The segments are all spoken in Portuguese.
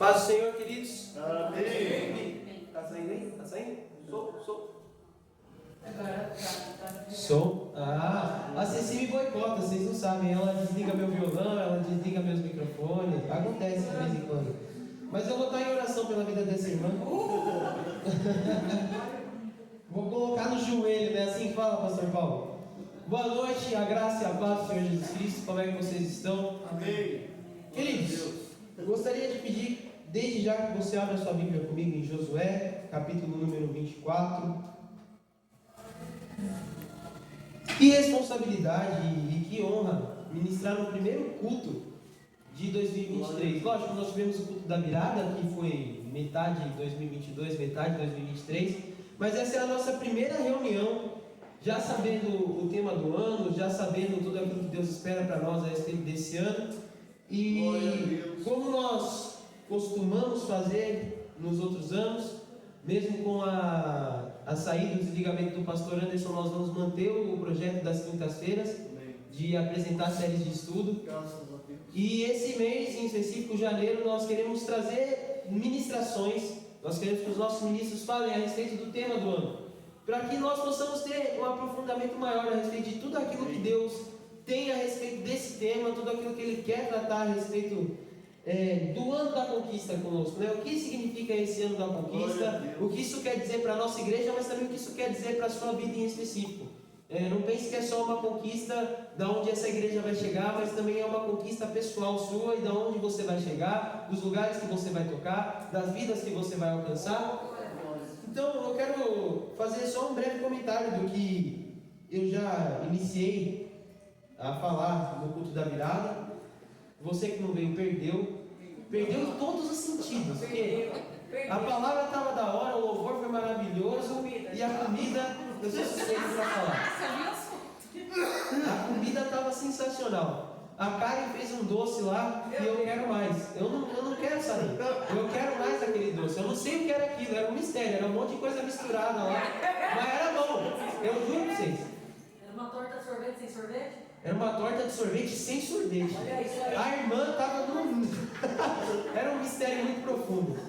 Paz do Senhor, queridos. Amém. Tá saindo aí? Tá saindo? Som. Agora tá. Som. A Ceci me boicota, vocês não sabem. Ela desliga meu violão, ela desliga meus microfones. Acontece de vez em quando. Mas eu vou estar em oração pela vida dessa irmã. Vou colocar no joelho, né? Assim fala, pastor Paulo. Boa noite, a graça e a paz do Senhor Jesus Cristo. Como é que vocês estão? Amém. Queridos, eu gostaria de pedir, desde já, que você abra sua Bíblia comigo em Josué, capítulo número 24. Que responsabilidade e que honra ministrar no primeiro culto de 2023. Lógico, nós tivemos o culto da virada, que foi metade de 2022, metade de 2023. Mas essa é a nossa primeira reunião, já sabendo o tema do ano, já sabendo tudo aquilo que Deus espera para nós a respeito desse ano. E como nós costumamos fazer nos outros anos, mesmo com a saída do desligamento do pastor Anderson, nós vamos manter o projeto das quintas-feiras de apresentar séries de estudo. E esse mês em específico, janeiro, nós queremos trazer ministrações. Nós queremos que os nossos ministros falem a respeito do tema do ano, para que nós possamos ter um aprofundamento maior a respeito de tudo aquilo que Deus tem a respeito desse tema, tudo aquilo que Ele quer tratar a respeito do ano da conquista conosco, né? O que significa esse ano da conquista, o que isso quer dizer para a nossa igreja, mas também o que isso quer dizer para a sua vida em específico. Não pense que é só uma conquista da onde essa igreja vai chegar, mas também é uma conquista pessoal sua e da onde você vai chegar, dos lugares que você vai tocar, das vidas que você vai alcançar. Então eu quero fazer só um breve comentário do que eu já iniciei a falar no culto da virada. Você que não veio perdeu em todos os sentidos, porque a palavra estava da hora, o louvor foi maravilhoso e a comida, eu sou suspeito para falar. A comida estava sensacional. A Karen fez um doce lá e eu quero mais. Eu não quero saber. Eu quero mais daquele doce. Eu não sei o que era aquilo, era um mistério, era um monte de coisa misturada lá. Mas era bom, eu juro para vocês. Era uma torta de sorvete sem sorvete? Era uma torta de sorvete sem sorvete. A irmã estava no... Era um mistério muito profundo.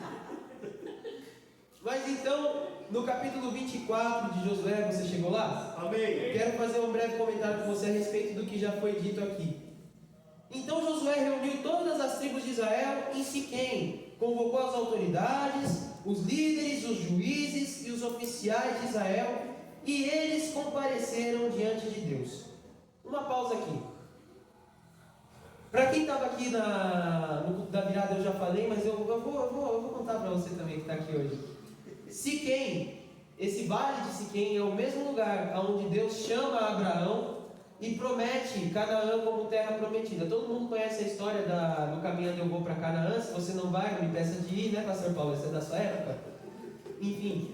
Mas então, no capítulo 24 de Josué, você chegou lá? Amém. Quero fazer um breve comentário com você a respeito do que já foi dito aqui. Então Josué reuniu todas as tribos de Israel em Siquém, convocou as autoridades, os líderes, os juízes e os oficiais de Israel, e eles compareceram diante de Deus. Uma pausa aqui. Para quem estava aqui no culto da virada, eu já falei, mas eu vou contar para você também que está aqui hoje. Siquém, esse vale de Siquém é o mesmo lugar onde Deus chama Abraão e promete Canaã como terra prometida. Todo mundo conhece a história do caminho onde eu vou para Canaã. Se você não vai, não me peça de ir, né, pastor Paulo? Essa é da sua época? Enfim,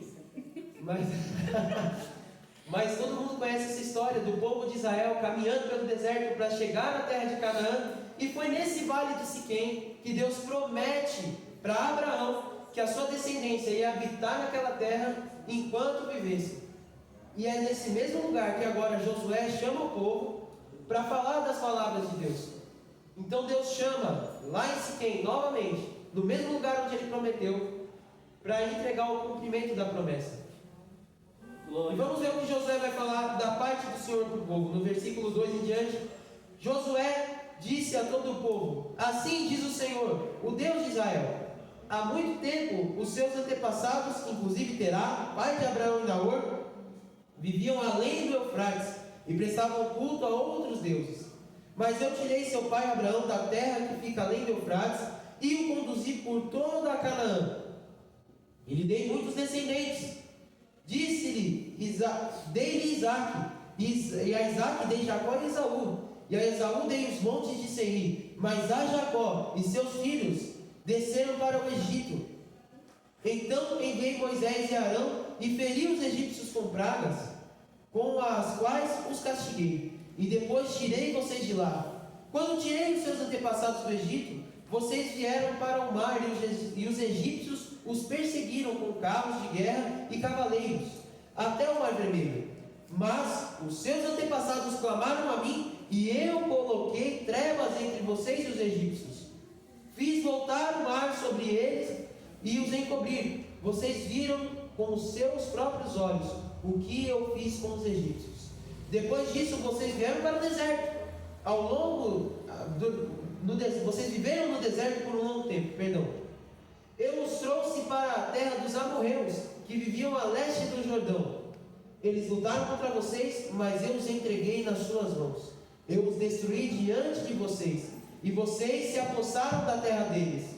mas todo mundo conhece essa história do povo de Israel caminhando pelo deserto para chegar na terra de Canaã. E foi nesse vale de Siquém que Deus promete para Abraão que a sua descendência ia habitar naquela terra enquanto vivesse. E é nesse mesmo lugar que agora Josué chama o povo para falar das palavras de Deus. Então Deus chama lá em Siquém novamente, no mesmo lugar onde ele prometeu, para entregar o cumprimento da promessa. E vamos ver o que Josué vai falar da parte do Senhor para o povo. No versículo 2 em diante, Josué disse a todo o povo: assim diz o Senhor, o Deus de Israel: há muito tempo os seus antepassados, inclusive Terá, pai de Abraão e Naor, viviam além do Eufrates e prestavam culto a outros deuses. Mas eu tirei seu pai Abraão da terra que fica além do Eufrates e o conduzi por toda a Canaã. E lhe dei muitos descendentes. Disse-lhe, dei-lhe Isaque, e a Isaque dei Jacó e Esaú. E a Esaú dei os montes de Seir. Mas a Jacó e seus filhos desceram para o Egito. Então enviei Moisés e Arão e feri os egípcios com pragas, com as quais os castiguei. E depois tirei vocês de lá. Quando tirei os seus antepassados do Egito, vocês vieram para o mar e os egípcios os perseguiram com carros de guerra e cavaleiros, até o mar vermelho. Mas os seus antepassados clamaram a mim, e eu coloquei trevas entre vocês e os egípcios. Fiz voltar o mar sobre eles cumprir. Vocês viram com os seus próprios olhos o que eu fiz com os egípcios. Depois disso, vocês vieram para o deserto. Ao longo vocês viveram no deserto por um longo tempo, perdão. Eu os trouxe para a terra dos amorreus, que viviam a leste do Jordão. Eles lutaram contra vocês, mas eu os entreguei nas suas mãos. Eu os destruí diante de vocês, e vocês se apossaram da terra deles.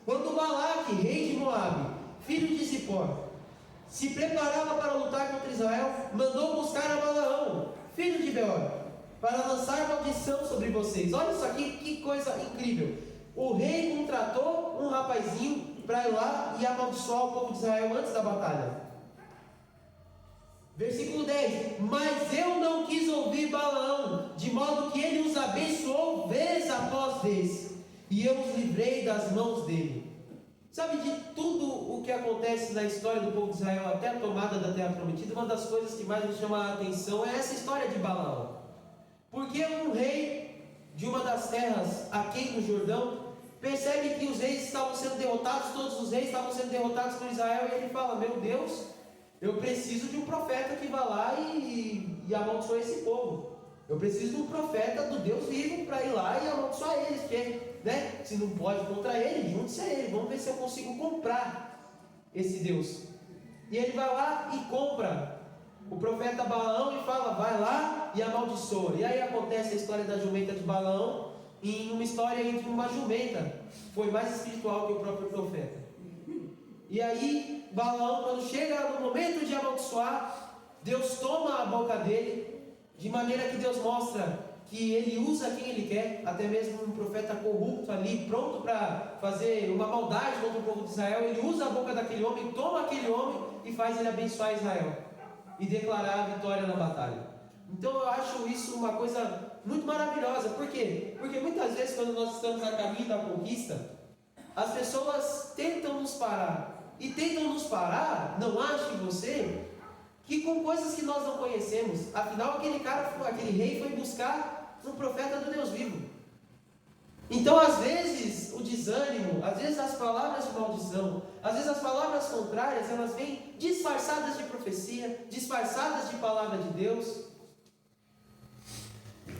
Quando Balaque, rei de Moabe, filho de Zippor, se preparava para lutar contra Israel, mandou buscar a Balaão, filho de Beor, para lançar maldição sobre vocês. Olha isso aqui, que coisa incrível. O rei contratou um rapazinho para ir lá e amaldiçoar o povo de Israel antes da batalha. Versículo 10: mas eu não quis ouvir Balaão, de modo que ele os abençoou vez após vez, e eu os livrei das mãos dele. Sabe, de tudo o que acontece na história do povo de Israel até a tomada da terra prometida, uma das coisas que mais nos chama a atenção é essa história de Balaão. Porque um rei de uma das terras aquém do Jordão percebe que os reis estavam sendo derrotados, todos os reis estavam sendo derrotados por Israel, e ele fala: meu Deus, eu preciso de um profeta que vá lá e amaldiçoe esse povo. Eu preciso de um profeta do Deus vivo para ir lá e amaldiçoar eles, porque, né, se não pode contra ele, junte-se a ele, vamos ver se eu consigo comprar esse Deus. E ele vai lá e compra o profeta Balaão e fala: vai lá e amaldiçoa. E aí acontece a história da jumenta de Balaão, em uma história entre uma jumenta, foi mais espiritual que o próprio profeta. E aí Balaão, quando chega no momento de amaldiçoar, Deus toma a boca dele, de maneira que Deus mostra que ele usa quem ele quer, até mesmo um profeta corrupto ali, pronto para fazer uma maldade contra o povo de Israel. Ele usa a boca daquele homem, toma aquele homem e faz ele abençoar Israel e declarar a vitória na batalha. Então eu acho isso uma coisa muito maravilhosa. Por quê? Porque muitas vezes, quando nós estamos a caminho da conquista, as pessoas tentam nos parar. E tentam nos parar, não ache você, que com coisas que nós não conhecemos. Afinal, aquele rei foi buscar um profeta do Deus vivo. Então, às vezes, o desânimo, às vezes as palavras de maldição, às vezes as palavras contrárias, elas vêm disfarçadas de profecia, disfarçadas de palavra de Deus.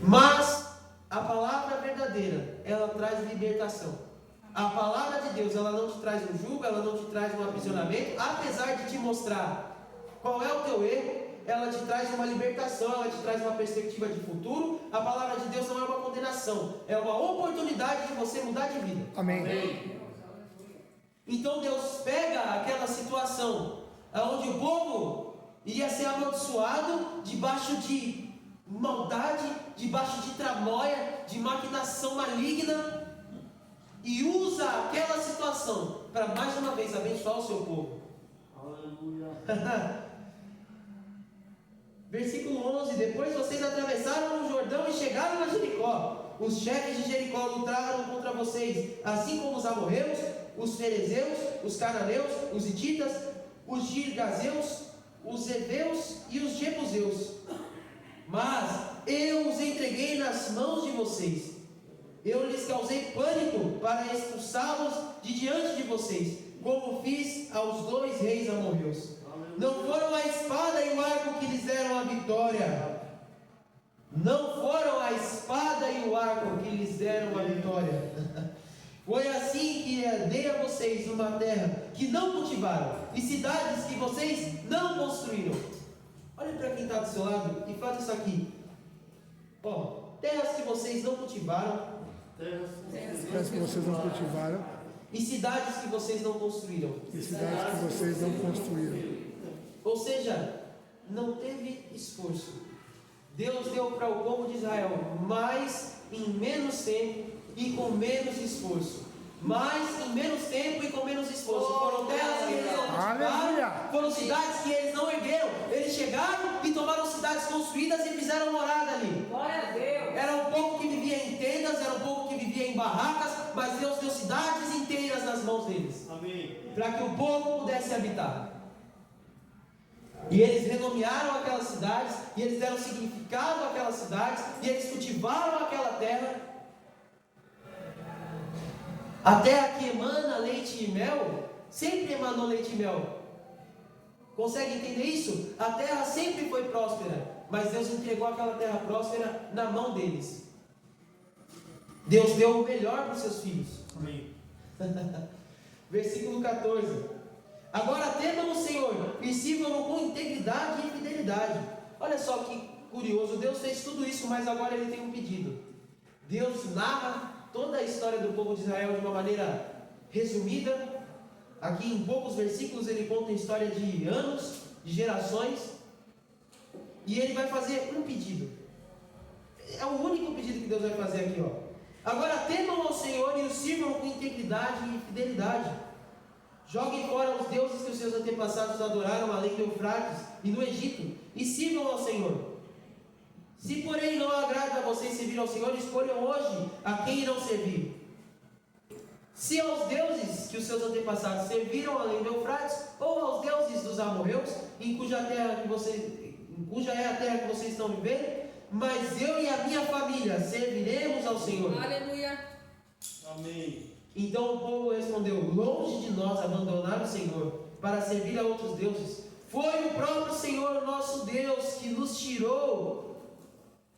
Mas a palavra verdadeira, ela traz libertação. A palavra de Deus, ela não te traz um jugo, ela não te traz um aprisionamento, apesar de te mostrar qual é o teu erro, ela te traz uma libertação, ela te traz uma perspectiva de futuro. A palavra de Deus não é uma condenação, é uma oportunidade de você mudar de vida. Amém. Então Deus pega aquela situação onde o povo iria ser amaldiçoado debaixo de maldade, debaixo de tramóia, de maquinação maligna, e usa aquela situação para mais uma vez abençoar o seu povo. Aleluia. Versículo 11: depois vocês atravessaram o Jordão e chegaram a Jericó. Os chefes de Jericó lutaram contra vocês, assim como os amorreus, os ferezeus, os cananeus, os hititas, os girgazeus, os heveus e os jebuseus. Mas eu os entreguei nas mãos de vocês. Eu lhes causei pânico para expulsá-los de diante de vocês, como fiz aos 2 reis amorreus. Não foram a espada e o arco que lhes deram a vitória. Não foram a espada e o arco que lhes deram a vitória. Foi assim que dei a vocês uma terra que não cultivaram, e cidades que vocês não construíram. Olha para quem está do seu lado e faz isso aqui. Terras que vocês não cultivaram, Terras que vocês não cultivaram e cidades que vocês não construíram. e cidades que vocês não construíram. Ou seja, não teve esforço. Deus deu para o povo de Israel mais em menos tempo e com menos esforço. Mais em menos tempo e com menos esforço. Foram terras que eles não cultivaram, foram cidades que eles não ergueram. Eles chegaram e tomaram cidades construídas e fizeram morada ali. Glória a Deus. Era um povo que vivia em tendas, era um povo que vivia em barracas, mas Deus deu cidades inteiras nas mãos deles. Amém. Para que o povo pudesse habitar. E eles renomearam aquelas cidades, e eles deram significado àquelas cidades, e eles cultivaram aquela terra. A terra que emana leite e mel sempre emanou leite e mel. Consegue entender isso? A terra sempre foi próspera, mas Deus entregou aquela terra próspera na mão deles. Deus deu o melhor para os seus filhos. Amém. Versículo 14. Agora temam o Senhor e sirvam-no com integridade e fidelidade. Olha só que curioso, Deus fez tudo isso, mas agora Ele tem um pedido. Deus narra toda a história do povo de Israel de uma maneira resumida. Aqui em poucos versículos Ele conta a história de anos, de gerações. E Ele vai fazer um pedido. É o único pedido que Deus vai fazer aqui, ó. Agora temam ao Senhor e o sirvam com integridade e fidelidade. Joguem fora os deuses que os seus antepassados adoraram além do Eufrates e no Egito, e sirvam ao Senhor. Se porém não agrada a vocês servir ao Senhor, escolham hoje a quem irão servir. Se aos deuses que os seus antepassados serviram além do Eufrates, ou aos deuses dos amorreus, em cuja é a terra que vocês estão vivendo, mas eu e a minha família serviremos ao Senhor. Aleluia. Amém. Então o povo respondeu: longe de nós abandonar o Senhor para servir a outros deuses. Foi o próprio Senhor nosso Deus que nos tirou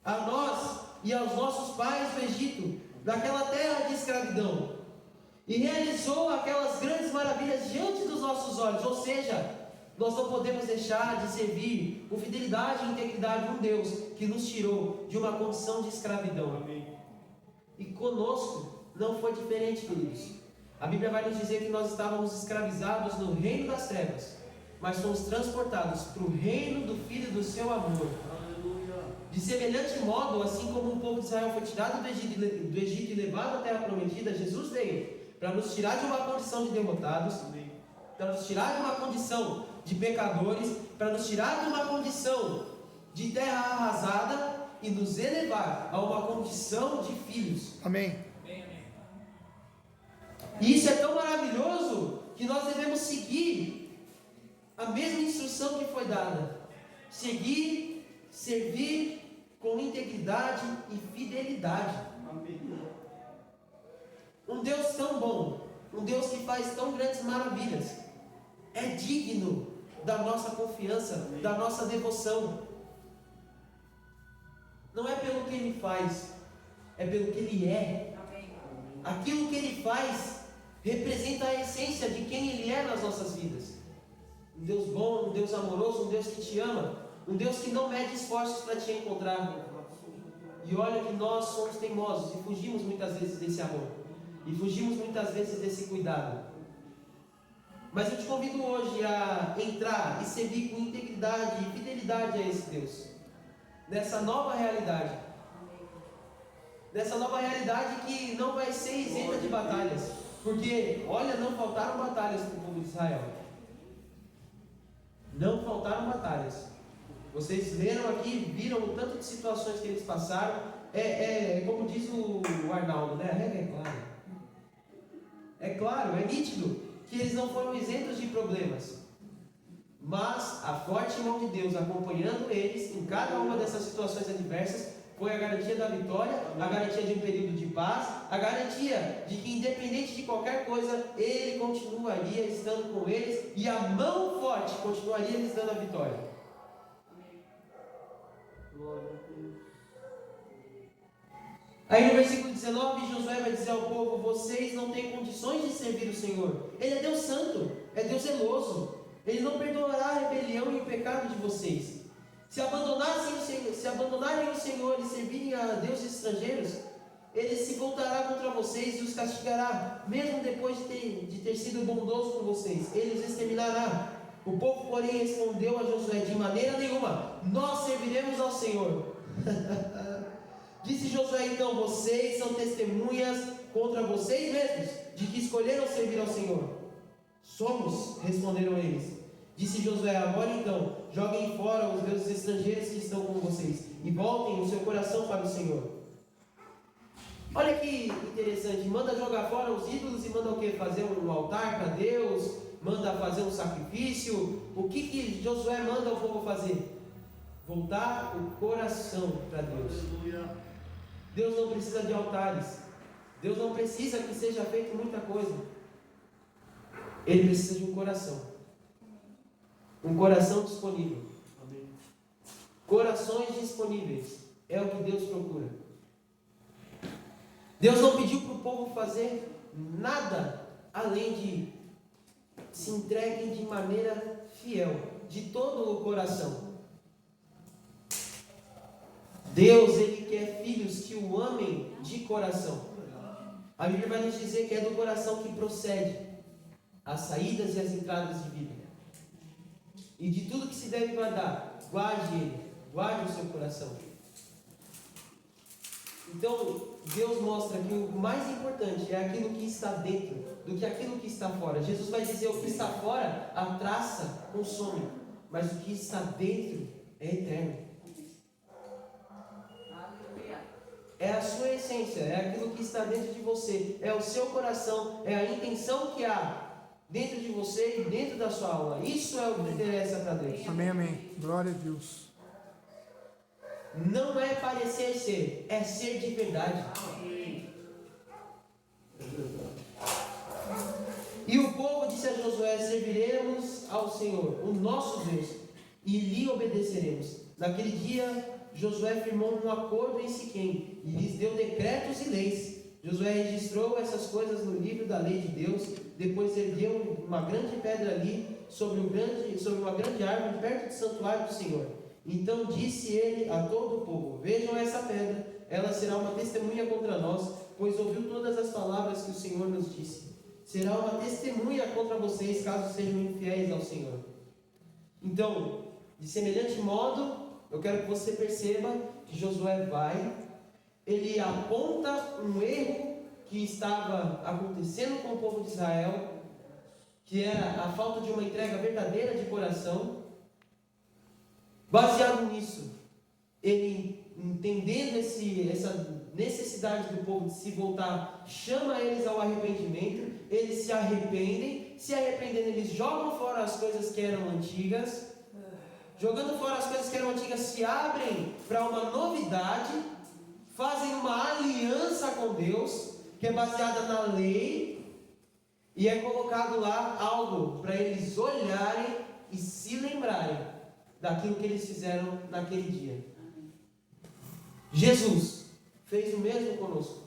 a nós e aos nossos pais do Egito, daquela terra de escravidão, e realizou aquelas grandes maravilhas diante dos nossos olhos. Ou seja, nós não podemos deixar de servir com fidelidade e integridade um Deus que nos tirou de uma condição de escravidão. Amém. E conosco não foi diferente, queridos. A Bíblia vai nos dizer que nós estávamos escravizados no reino das trevas, mas fomos transportados para o reino do Filho do seu amor. Aleluia. De semelhante modo, assim como o povo de Israel foi tirado do Egito e levado à terra prometida, Jesus veio para nos tirar de uma condição de derrotados, Amém. para nos tirar de uma condição de pecadores, para nos tirar de uma condição de terra arrasada e nos elevar a uma condição de filhos. Amém. E isso é tão maravilhoso que nós devemos seguir a mesma instrução que foi dada. Seguir, servir com integridade e fidelidade. Amém. Um Deus tão bom, um Deus que faz tão grandes maravilhas, é digno da nossa confiança, da nossa devoção. Não é pelo que Ele faz, é pelo que Ele é. Aquilo que Ele faz representa a essência de quem Ele é nas nossas vidas. Um Deus bom, um Deus amoroso, um Deus que te ama, um Deus que não mede esforços para te encontrar. E olha que nós somos teimosos e fugimos muitas vezes desse amor, e fugimos muitas vezes desse cuidado. Mas eu te convido hoje a entrar e servir com integridade e fidelidade a esse Deus, nessa nova realidade. Nessa nova realidade que não vai ser isenta de batalhas. Porque, olha, não faltaram batalhas para o povo de Israel. Não faltaram batalhas. Vocês leram aqui, viram o tanto de situações que eles passaram. Como diz o Arnaldo, né? A regra é clara. É claro, é nítido que eles não foram isentos de problemas. Mas a forte mão de Deus acompanhando eles em cada uma dessas situações adversas foi a garantia da vitória, a garantia de um período de paz, a garantia de que independente de qualquer coisa, Ele continuaria estando com eles e a mão forte continuaria lhes dando a vitória. Glória a Deus. Aí no versículo 19, Josué vai dizer ao povo: vocês não têm condições de servir o Senhor. Ele é Deus santo, é Deus zeloso. Ele não perdoará a rebelião e o pecado de vocês. Se abandonarem o Senhor e servirem a deuses estrangeiros, Ele se voltará contra vocês e os castigará, mesmo depois de ter sido bondoso com vocês. Ele os exterminará. O povo, porém, respondeu a Josué: de maneira nenhuma, nós serviremos ao Senhor. Disse Josué então: vocês são testemunhas contra vocês mesmos, de que escolheram servir ao Senhor. Somos, responderam eles. Disse Josué: agora então, joguem fora os deuses estrangeiros que estão com vocês, e voltem o seu coração para o Senhor. Olha que interessante, manda jogar fora os ídolos e manda o que? Fazer um altar para Deus, manda fazer um sacrifício. O que Josué manda o povo fazer? Voltar o coração para Deus. Aleluia. Deus não precisa de altares, Deus não precisa que seja feito muita coisa. ele precisa de um coração. Um coração disponível. Amém. Corações disponíveis é o que Deus procura. Deus não pediu para o povo fazer nada além de se entreguem de maneira fiel, de todo o coração. Deus, Ele quer filhos que o amem de coração. A Bíblia vai nos dizer que é do coração que procede as saídas e as entradas de vida. E de tudo que se deve guardar, guarde ele, guarde o seu coração. Então, Deus mostra que o mais importante é aquilo que está dentro do que aquilo que está fora. Jesus vai dizer: o que está fora, a traça consome, mas o que está dentro é eterno. É a sua essência, é aquilo que está dentro de você, é o seu coração, é a intenção que há dentro de você e dentro da sua alma. Isso é o que interessa para Deus. Amém, amém. Glória a Deus. Não é parecer ser, é ser de verdade. E o povo disse a Josué: serviremos ao Senhor, o nosso Deus, e lhe obedeceremos. Naquele dia, Josué firmou um acordo em Siquém e lhes deu decretos e leis. Josué registrou essas coisas no livro da lei de Deus. Depois ergueu uma grande pedra ali sobre uma grande árvore perto do santuário do Senhor. Então disse ele a todo o povo: vejam essa pedra, ela será uma testemunha contra nós, pois ouviu todas as palavras que o Senhor nos disse. Será uma testemunha contra vocês, caso sejam infiéis ao Senhor. Então, de semelhante modo, eu quero que você perceba que Josué ele aponta um erro que estava acontecendo com o povo de Israel, que era a falta de uma entrega verdadeira de coração. Baseado nisso, ele, entendendo essa necessidade do povo de se voltar, chama eles ao arrependimento. Eles se arrependem. Se arrependendo, eles jogam fora as coisas que eram antigas. Jogando fora as coisas que eram antigas, se abrem para uma novidade, fazem uma aliança com Deus, que é baseada na lei, e é colocado lá algo para eles olharem e se lembrarem daquilo que eles fizeram naquele dia. Jesus fez o mesmo conosco.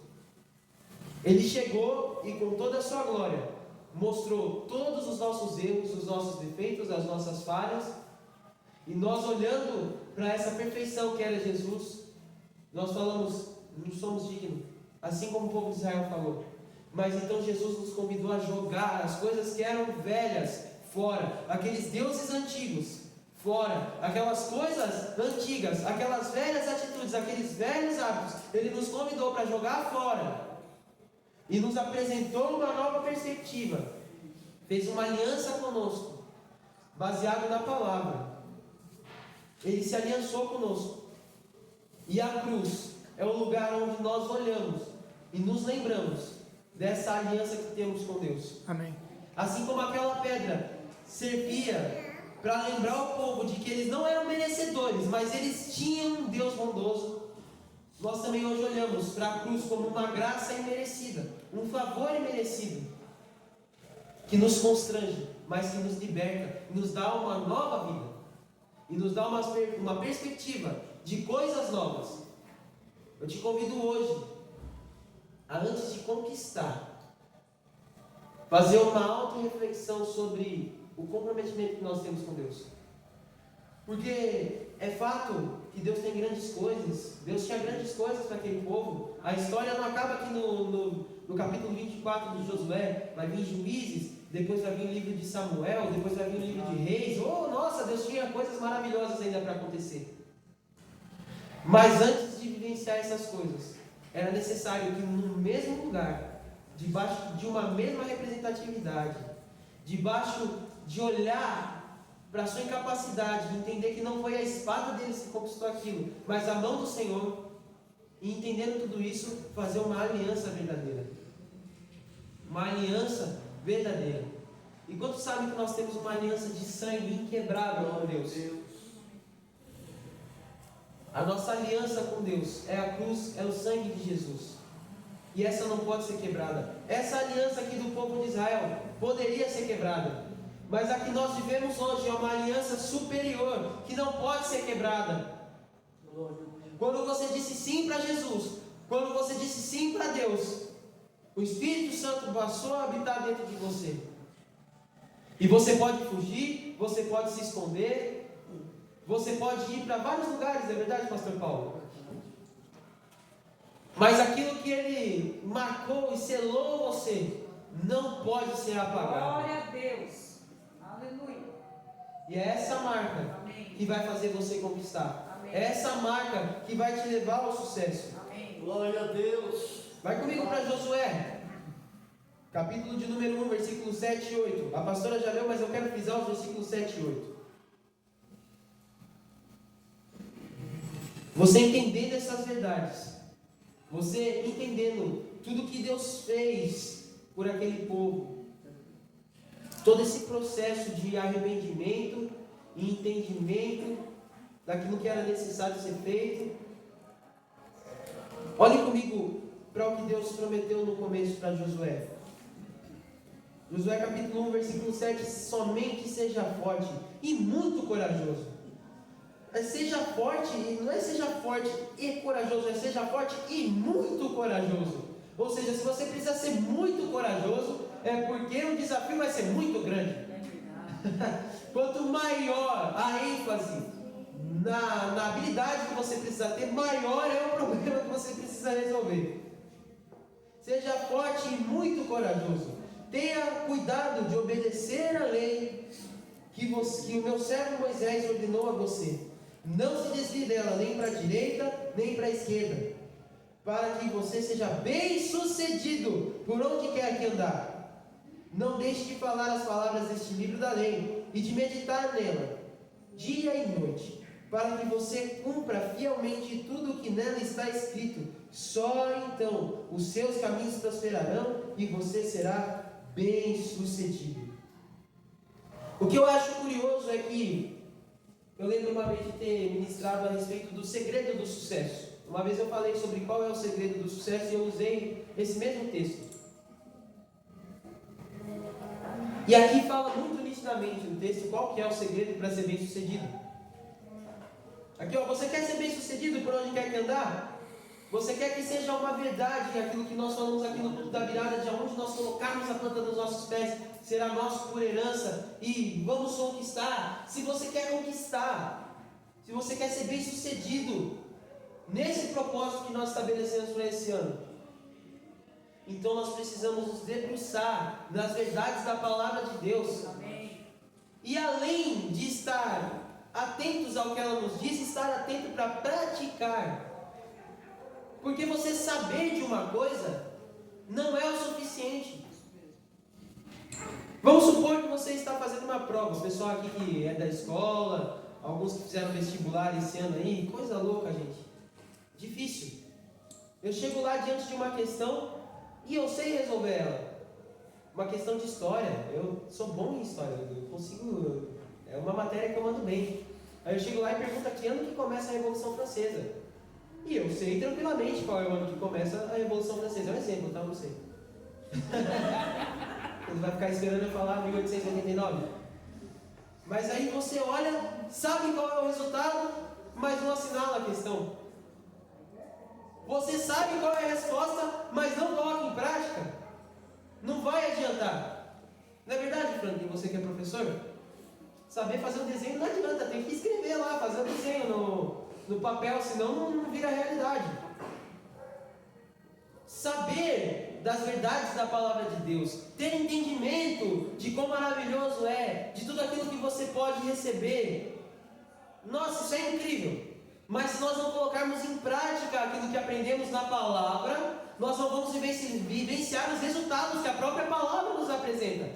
Ele chegou e com toda a sua glória mostrou todos os nossos erros, os nossos defeitos, as nossas falhas. E nós, olhando para essa perfeição que era Jesus, nós falamos: não somos dignos, assim como o povo de Israel falou. Mas então Jesus nos convidou a jogar as coisas que eram velhas fora, aqueles deuses antigos fora, aquelas coisas antigas, aquelas velhas atitudes, aqueles velhos hábitos. Ele nos convidou para jogar fora e nos apresentou uma nova perspectiva. Fez uma aliança conosco, baseado na palavra. Ele se aliançou conosco. E a cruz é o lugar onde nós olhamos e nos lembramos dessa aliança que temos com Deus. Amém. Assim como aquela pedra servia para lembrar o povo de que eles não eram merecedores, mas eles tinham um Deus bondoso, nós também hoje olhamos para a cruz como uma graça imerecida, um favor imerecido, que nos constrange, mas que nos liberta, nos dá uma nova vida, e nos dá uma perspectiva de coisas novas. Eu te convido hoje a, antes de conquistar, fazer uma auto-reflexão sobre o comprometimento que nós temos com Deus. Porque é fato que Deus tem grandes coisas. Deus tinha grandes coisas para aquele povo. A história não acaba aqui no capítulo 24 de Josué. Vai vir Juízes, depois vai vir o livro de Samuel, depois vai vir o livro de Reis. Oh, nossa, Deus tinha coisas maravilhosas ainda para acontecer. Mas antes de vivenciar essas coisas, era necessário que no mesmo lugar, debaixo de uma mesma representatividade, debaixo de olhar para a sua incapacidade, de entender que não foi a espada deles que conquistou aquilo, mas a mão do Senhor, e entendendo tudo isso, fazer uma aliança verdadeira. Uma aliança verdadeira. E quantos sabem que nós temos uma aliança de sangue inquebrável com Deus? A nossa aliança com Deus é a cruz, é o sangue de Jesus. E essa não pode ser quebrada. Essa aliança aqui do povo de Israel poderia ser quebrada. Mas a que nós vivemos hoje é uma aliança superior, que não pode ser quebrada. Quando você disse sim para Jesus, quando você disse sim para Deus, o Espírito Santo passou a habitar dentro de você. E você pode fugir, você pode se esconder, você pode ir para vários lugares, é verdade, Pastor Paulo? Mas aquilo que Ele marcou e selou você, não pode ser apagado. Glória a Deus. Aleluia. E é essa marca Amém. que vai fazer você conquistar. Amém. É essa marca que vai te levar ao sucesso. Amém. Glória a Deus. Vai comigo para Josué, capítulo de número 1, versículos 7 e 8. A pastora já leu, mas eu quero frisar os versículos 7 e 8. Você entendendo essas verdades, você entendendo tudo que Deus fez por aquele povo, todo esse processo de arrependimento e entendimento daquilo que era necessário ser feito. Olhe comigo para o que Deus prometeu no começo para Josué. Josué capítulo 1, versículo 7. Somente seja forte e muito corajoso. Seja forte, e não é seja forte e corajoso, é seja forte e muito corajoso. Ou seja, se você precisa ser muito corajoso, é porque o desafio vai ser muito grande. Quanto maior a ênfase na habilidade que você precisa ter, maior é o problema que você precisa resolver. Seja forte e muito corajoso. Tenha cuidado de obedecer a lei que o meu servo Moisés ordenou a você. Não se desvie dela nem para a direita, nem para a esquerda, para que você seja bem sucedido por onde quer que andar. Não deixe de falar as palavras deste livro da lei e de meditar nela, dia e noite, para que você cumpra fielmente tudo o que nela está escrito. Só então os seus caminhos prosperarão e você será bem sucedido. O que eu acho curioso é que eu lembro uma vez de ter ministrado a respeito do segredo do sucesso. Uma vez eu falei sobre qual é o segredo do sucesso e eu usei esse mesmo texto. E aqui fala muito nitidamente no texto qual que é o segredo para ser bem sucedido. Aqui, ó, você quer ser bem sucedido por onde quer que andar? Você quer que seja uma verdade aquilo que nós falamos aqui no culto da virada, de onde nós colocarmos a planta dos nossos pés, será nosso por herança e vamos conquistar. Se você quer conquistar, se você quer ser bem sucedido nesse propósito que nós estabelecemos para esse ano, então nós precisamos nos debruçar nas verdades da palavra de Deus. Amém. E além de estar atentos ao que ela nos diz, estar atento para praticar. Porque você saber de uma coisa não é o suficiente. Vamos supor que você está fazendo uma prova. O pessoal aqui que é da escola, alguns que fizeram vestibular esse ano aí, coisa louca, gente. Difícil. Eu chego lá diante de uma questão e eu sei resolver ela. Uma questão de história. Eu sou bom em história. Eu consigo. É uma matéria que eu mando bem. Aí eu chego lá e pergunto que ano que começa a Revolução Francesa. E eu sei tranquilamente qual é o ano que começa a Revolução Francesa. É um exemplo, tá? Não sei. Ele vai ficar esperando eu falar 1889. Mas aí você olha, sabe qual é o resultado, mas não assinala a questão. Você sabe qual é a resposta, mas não coloca em prática. Não vai adiantar. Não é verdade, Franklin, você que é professor? Saber fazer um desenho não adianta, tem que escrever lá, fazer o desenho no papel, senão não vira realidade. Saber das verdades da palavra de Deus, ter entendimento de quão maravilhoso é, de tudo aquilo que você pode receber. Nossa, isso é incrível. Mas se nós não colocarmos em prática aquilo que aprendemos na palavra, nós não vamos vivenciar os resultados que a própria palavra nos apresenta.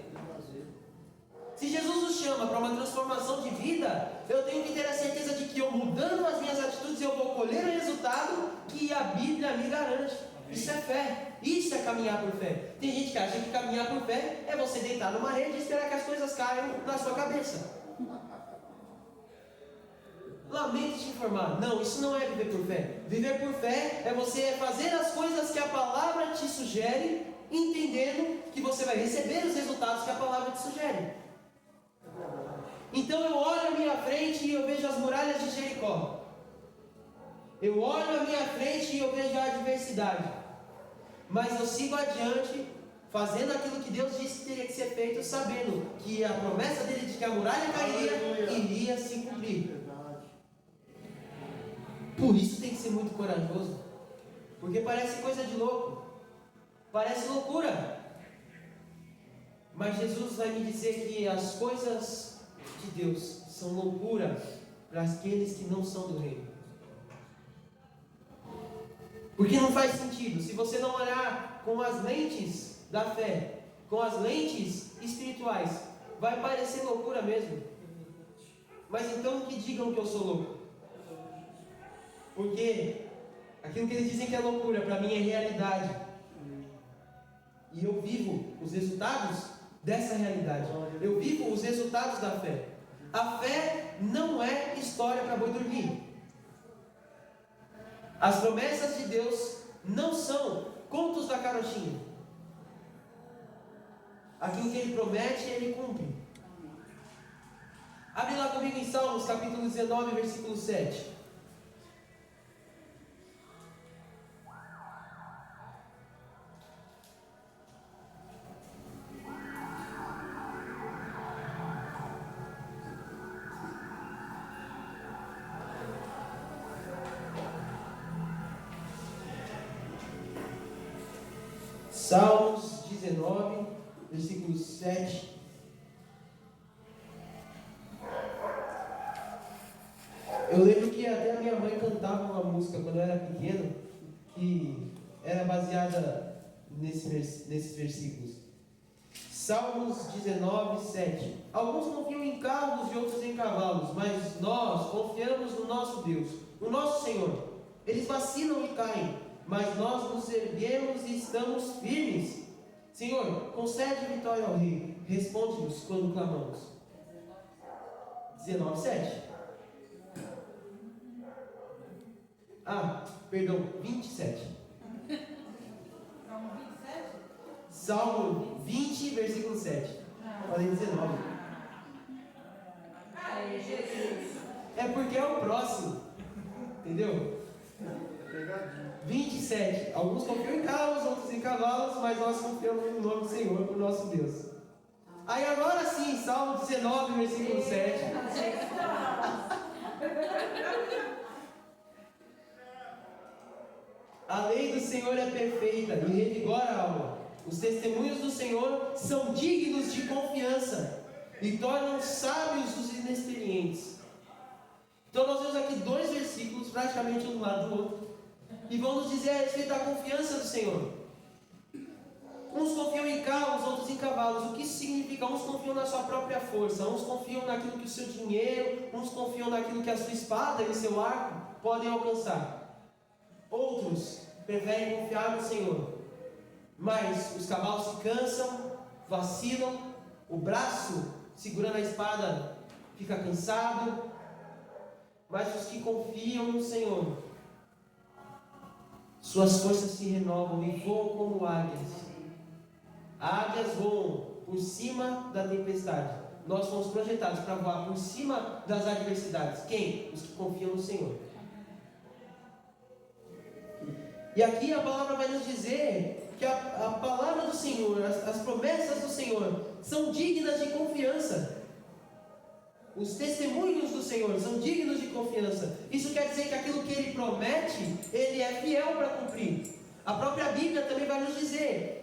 Se Jesus nos chama para uma transformação de vida, eu tenho que ter a certeza de que eu mudando as minhas atitudes, eu vou colher o resultado que a Bíblia me garante. Isso é fé, isso é caminhar por fé. Tem gente que acha que caminhar por fé é você deitar numa rede e esperar que as coisas caiam na sua cabeça. lamento te informar. Não, isso não é viver por fé. Viver por fé é você fazer as coisas que a palavra te sugere, entendendo que você vai receber os resultados que a palavra te sugere. Então eu olho à minha frente e eu vejo as muralhas de Jericó. Eu olho à minha frente e eu vejo a adversidade. Mas eu sigo adiante, fazendo aquilo que Deus disse que teria que ser feito, sabendo que a promessa dele de que a muralha cairia, iria se cumprir. Por isso tem que ser muito corajoso. Porque parece coisa de louco. Parece loucura. Mas Jesus vai me dizer que as coisas de Deus são loucura para aqueles que não são do reino. Porque não faz sentido. Se você não olhar com as lentes da fé, com as lentes espirituais, vai parecer loucura mesmo. Mas então que digam que eu sou louco. Porque aquilo que eles dizem que é loucura, para mim é realidade. E eu vivo os resultados dessa realidade. Eu vivo os resultados da fé. A fé não é história para boi dormir. As promessas de Deus não são contos da carochinha. Aquilo que Ele promete, Ele cumpre. Abre lá comigo em Salmos, capítulo 19, versículo 7. Salmos 19, versículo 7. Eu lembro que até a minha mãe cantava uma música quando eu era pequeno, que era baseada nesses versículos. Salmos 19, 7. Alguns confiam em carros e outros em cavalos, mas nós confiamos no nosso Deus, no nosso Senhor. Eles vacilam e caem, mas nós nos erguemos e estamos firmes. Senhor, concede vitória ao rei. Responde-nos quando clamamos. 19, 7. Perdão, 27. Salmo 20, versículo 7. Falei 19. Ai, Jesus. É porque é o próximo. Entendeu? 27. Alguns confiam em carros, outros em cavalos, mas nós confiamos no nome do Senhor, no nosso Deus. Aí agora sim, Salmo 19, versículo 7. A lei do Senhor é perfeita e revigora a alma. Os testemunhos do Senhor são dignos de confiança e tornam sábios os inexperientes. Então nós vemos aqui dois versículos, praticamente um do lado do outro, e vão nos dizer a respeito da confiança do Senhor. Uns confiam em carros, outros em cavalos. O que isso significa? Uns confiam na sua própria força, uns confiam naquilo que o seu dinheiro, uns confiam naquilo que a sua espada e o seu arco podem alcançar. Outros preferem confiar no Senhor. Mas os cavalos se cansam, vacilam, o braço segurando a espada fica cansado. Mas os que confiam no Senhor, suas forças se renovam e voam como águias. Águias voam por cima da tempestade. Nós fomos projetados para voar por cima das adversidades. Quem? Os que confiam no Senhor. E aqui a palavra vai nos dizer que a palavra do Senhor, as promessas do Senhor são dignas de confiança. Os testemunhos do Senhor são dignos de confiança. Isso quer dizer que aquilo que Ele promete, Ele é fiel para cumprir. A própria Bíblia também vai nos dizer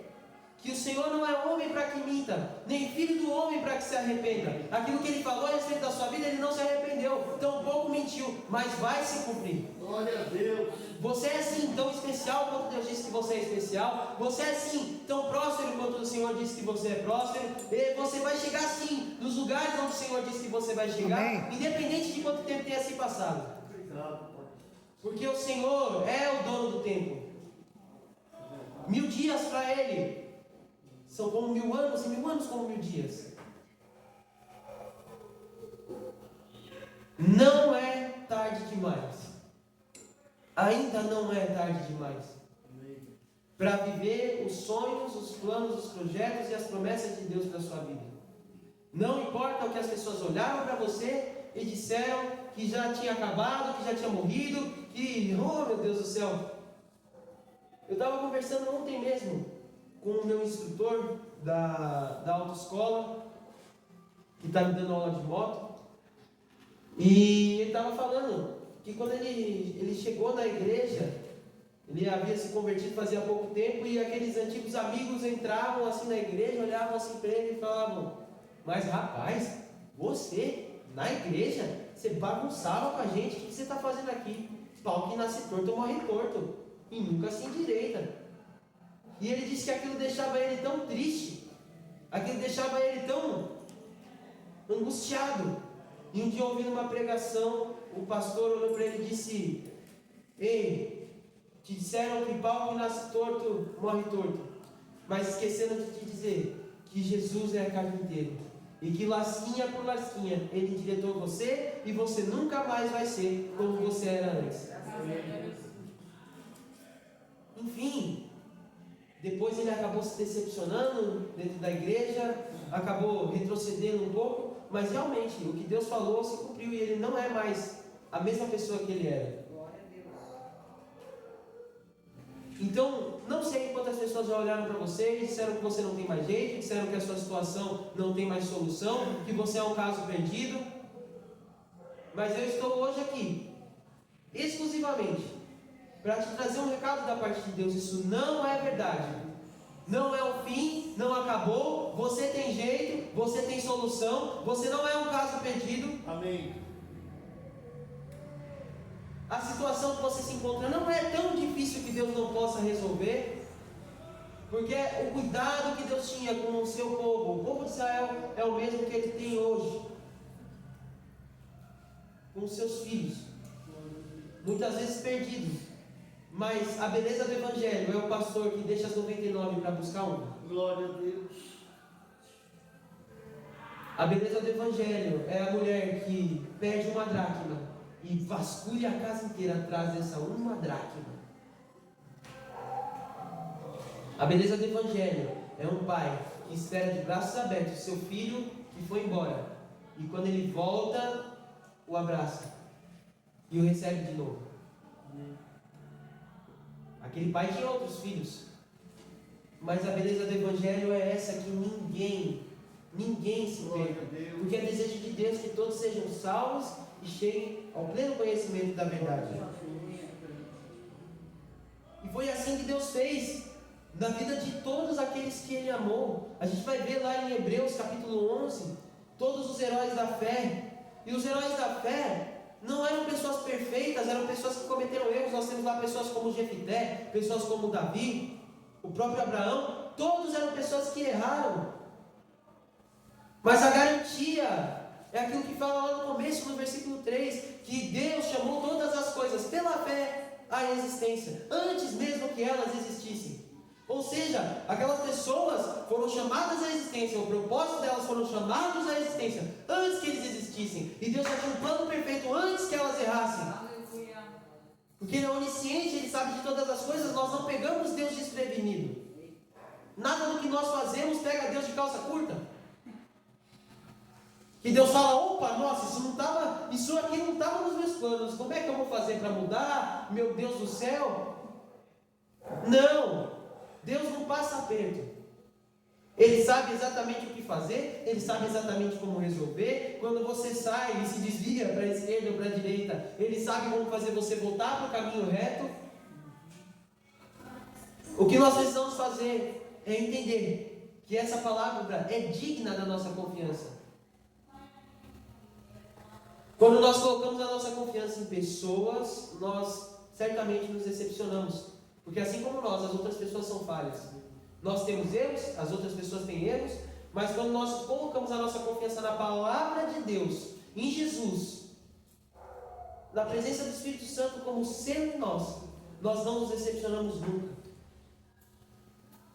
que o Senhor não é homem para que minta, nem filho do homem para que se arrependa. Aquilo que Ele falou a respeito da sua vida, Ele não se arrependeu, tampouco mentiu, mas vai se cumprir. Glória a Deus. Você é assim tão especial quanto Deus disse que você é especial. Você é assim tão próspero quanto o Senhor disse que você é próspero. E você vai chegar assim nos lugares onde o Senhor disse que você vai chegar. Amém. Independente de quanto tempo tenha se passado. Porque o Senhor é o dono do tempo. 1000 dias para Ele são como 1000 anos, e 1000 anos como 1000 dias. Não é tarde demais. Ainda não é tarde demais para viver os sonhos, os planos, os projetos e as promessas de Deus para a sua vida. Não importa o que as pessoas olharam para você e disseram que já tinha acabado, que já tinha morrido, que, oh meu Deus do céu. Eu estava conversando ontem mesmo com o meu instrutor da autoescola, que está me dando aula de moto, e ele estava falando que quando ele chegou na igreja, ele havia se convertido fazia pouco tempo, e aqueles antigos amigos entravam assim na igreja, olhavam assim para ele e falavam: mas rapaz, você na igreja, você bagunçava com a gente, o que você está fazendo aqui? Pau que nasce torto morre torto, e nunca se endireita. E ele disse que aquilo deixava ele tão triste, aquilo deixava ele tão angustiado. E um dia, ouvindo uma pregação, o pastor olhou para ele e disse: ei, te disseram que pau que nasce torto morre torto, mas esqueceram de te dizer que Jesus é carpinteiro, e que lasquinha por lasquinha ele endireitou você, e você nunca mais vai ser como você era antes. Enfim, depois ele acabou se decepcionando dentro da igreja, acabou retrocedendo um pouco, mas realmente o que Deus falou se cumpriu, e ele não é mais a mesma pessoa que ele era. Então, não sei quantas pessoas já olharam para você e disseram que você não tem mais jeito, disseram que a sua situação não tem mais solução, que você é um caso perdido. Mas eu estou hoje aqui, exclusivamente, para te trazer um recado da parte de Deus. Isso não é verdade. Não é o fim, não acabou. Você tem jeito, você tem solução. Você não é um caso perdido. Amém. A situação que você se encontra não é tão difícil que Deus não possa resolver, porque o cuidado que Deus tinha com o seu povo, o povo de Israel, é o mesmo que Ele tem hoje com os seus filhos, muitas vezes perdidos. Mas a beleza do Evangelho é o pastor que deixa as 99 para buscar uma. Glória a Deus. A beleza do Evangelho é a mulher que perde uma dracma e vasculha a casa inteira atrás dessa uma dracma. A beleza do Evangelho é um pai que espera de braços abertos o seu filho que foi embora, e quando ele volta, o abraça e o recebe de novo. Aquele pai tinha outros filhos, mas a beleza do Evangelho é essa, que ninguém se perca, porque é desejo de Deus que todos sejam salvos e cheguem ao pleno conhecimento da verdade. E foi assim que Deus fez na vida de todos aqueles que Ele amou. A gente vai ver lá em Hebreus capítulo 11, todos os heróis da fé. E os heróis da fé não eram pessoas perfeitas, eram pessoas que cometeram erros. Nós temos lá pessoas como Jefité, pessoas como Davi, o próprio Abraão. Todos eram pessoas que erraram. Mas a garantia é aquilo que fala lá no começo, no versículo 3, que Deus chamou todas as coisas pela fé à existência, antes mesmo que elas existissem. Ou seja, aquelas pessoas foram chamadas à existência, o propósito delas foram chamados à existência antes que eles existissem. E Deus já tinha um plano perfeito antes que elas errassem. Aleluia. Porque Ele é onisciente, Ele sabe de todas as coisas. Nós não pegamos Deus desprevenido. Nada do que nós fazemos pega Deus de calça curta. E Deus fala: opa, nossa, isso aqui não estava nos meus planos. Como é que eu vou fazer para mudar? Meu Deus do céu. Não, Deus não passa aperto. Ele sabe exatamente o que fazer, Ele sabe exatamente como resolver. Quando você sai e se desvia para a esquerda ou para a direita, Ele sabe como fazer você voltar para o caminho reto. O que nós precisamos fazer é entender que essa palavra é digna da nossa confiança. Quando nós colocamos a nossa confiança em pessoas, nós certamente nos decepcionamos. Porque assim como nós, as outras pessoas são falhas. Nós temos erros, as outras pessoas têm erros, mas quando nós colocamos a nossa confiança na palavra de Deus, em Jesus, na presença do Espírito Santo como ser em nós, nós não nos decepcionamos nunca.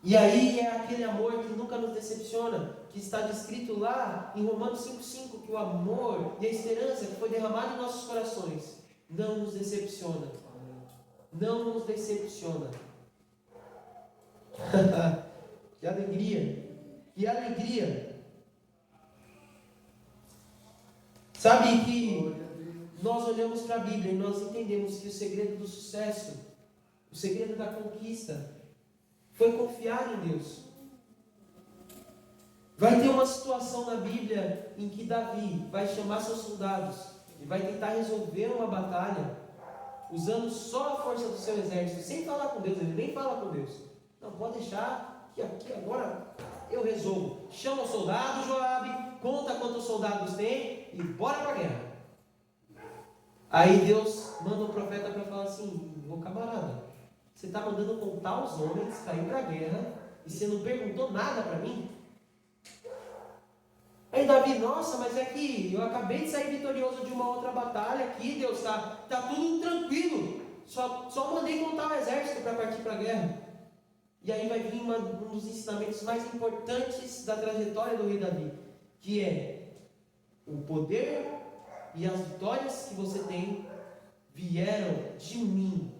E aí é aquele amor que nunca nos decepciona, que está descrito lá em Romanos 5,5, que o amor e a esperança que foi derramado em nossos corações não nos decepciona. Não nos decepciona. Que alegria! Que alegria! Sabe que nós olhamos para a Bíblia e nós entendemos que o segredo do sucesso, o segredo da conquista, foi confiar em Deus. Vai ter uma situação na Bíblia em que Davi vai chamar seus soldados e vai tentar resolver uma batalha usando só a força do seu exército, sem falar com Deus. Ele nem fala com Deus. Não, pode deixar que aqui agora eu resolvo. Chama o soldado, Joabe, conta quantos soldados tem e bora para a guerra. Aí Deus manda um profeta para falar assim: ô camarada, você está mandando contar os homens para ir para a guerra e você não perguntou nada para mim? Aí Davi, nossa, mas é que eu acabei de sair vitorioso de uma outra batalha aqui, Deus, tá tudo tranquilo. Só mandei contar o exército para partir para a guerra. E aí vai vir um dos ensinamentos mais importantes da trajetória do rei Davi, que é o poder e as vitórias que você tem vieram de mim.